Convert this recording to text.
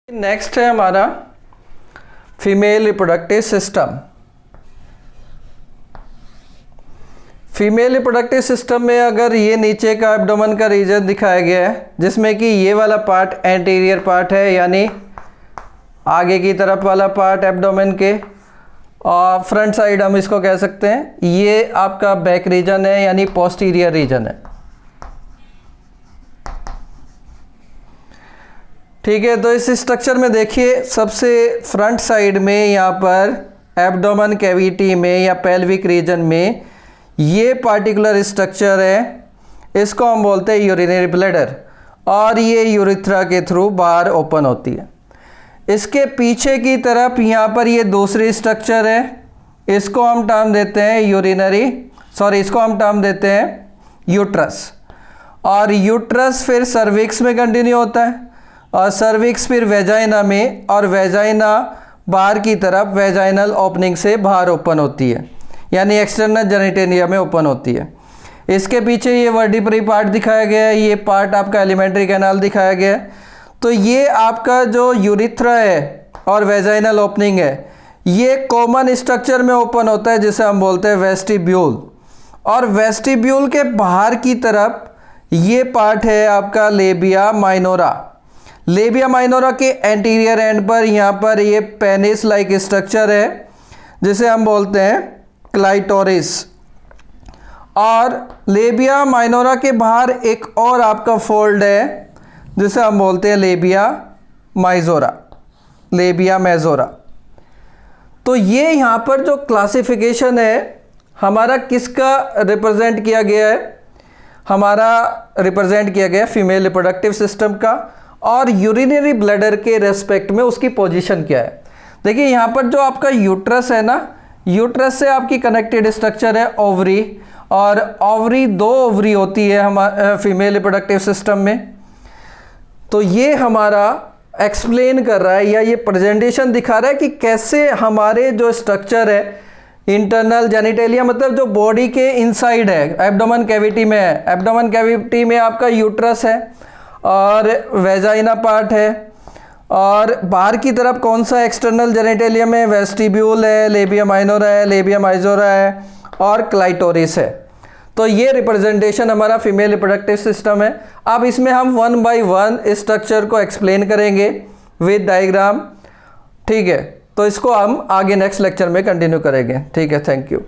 Next है हमारा female reproductive system. Female reproductive system में अगर ये नीचे का एब्डोमेन का रीजन दिखाया गया है जिसमें कि ये वाला पार्ट एंटीरियर पार्ट है यानी आगे की तरफ वाला पार्ट एब्डोमेन के, और फ्रंट साइड हम इसको कह सकते हैं ये आपका बैक रीजन है यानी पोस्टीरियर रीजन है। ठीक है, तो इस स्ट्रक्चर में देखिए सबसे फ्रंट साइड में यहाँ पर एब्डोमेन कैविटी में या पेल्विक रीजन में ये पार्टिकुलर स्ट्रक्चर है, इसको हम बोलते हैं यूरिनरी ब्लैडर, और ये यूरिथ्रा के थ्रू बाहर ओपन होती है। इसके पीछे की तरफ यहाँ पर ये दूसरी स्ट्रक्चर है, इसको हम टर्म देते हैं इसको हम टर्म देते हैं यूट्रस, और यूट्रस फिर सर्विक्स में कंटिन्यू होता है और सर्विक्स फिर वेजाइना में, और वेजाइना बाहर की तरफ वेजाइनल ओपनिंग से बाहर ओपन होती है यानी एक्सटर्नल जेनिटेलिया में ओपन होती है। इसके पीछे ये वर्टिब्ररी पार्ट दिखाया गया है, ये पार्ट आपका एलिमेंट्री कैनाल दिखाया गया है। तो ये आपका जो यूरिथ्रा है और वेजाइनल ओपनिंग है ये कॉमन स्ट्रक्चर में ओपन होता है जिसे हम बोलते हैं वेस्टिब्यूल, और वेस्टिब्यूल के बाहर की तरफ ये पार्ट है आपका लेबिया माइनोरा। लेबिया माइनोरा के एंटीरियर एंड पर यहाँ पर ये पेनिस लाइक स्ट्रक्चर है जिसे हम बोलते हैं क्लाइटोरिस, और लेबिया माइनोरा के बाहर एक और आपका फोल्ड है जिसे हम बोलते हैं लेबिया मेजोरा। तो ये यहाँ पर जो क्लासिफिकेशन है हमारा किसका रिप्रेजेंट किया गया है, हमारा रिप्रेजेंट किया गया फीमेल रिप्रोडक्टिव सिस्टम का, और यूरिनरी ब्लैडर के रेस्पेक्ट में उसकी पोजीशन क्या है। देखिए यहाँ पर जो आपका यूट्रस है ना, यूट्रस से आपकी कनेक्टेड स्ट्रक्चर है ओवरी, और ओवरी 2 ओवरी होती है हमारे फीमेल रिप्रोडक्टिव सिस्टम में। तो ये हमारा एक्सप्लेन कर रहा है या ये प्रेजेंटेशन दिखा रहा है कि कैसे हमारे जो स्ट्रक्चर है इंटरनल जेनिटेलिया मतलब जो बॉडी के इनसाइड है, एब्डोमेन कैविटी में है, एब्डोमेन कैविटी में आपका यूट्रस है और वेजाइना पार्ट है, और बाहर की तरफ कौन सा एक्सटर्नल जेनिटेलियम है, वेस्टिब्यूल है, लेबिया माइनोरा है, लेबिया माइजोरा है और क्लाइटोरिस है। तो ये रिप्रेजेंटेशन हमारा फीमेल रिप्रोडक्टिव सिस्टम है। अब इसमें हम 1 बाय 1 स्ट्रक्चर को एक्सप्लेन करेंगे विद डायग्राम। ठीक है, तो इसको हम आगे नेक्स्ट लेक्चर में कंटिन्यू करेंगे। ठीक है, थैंक यू।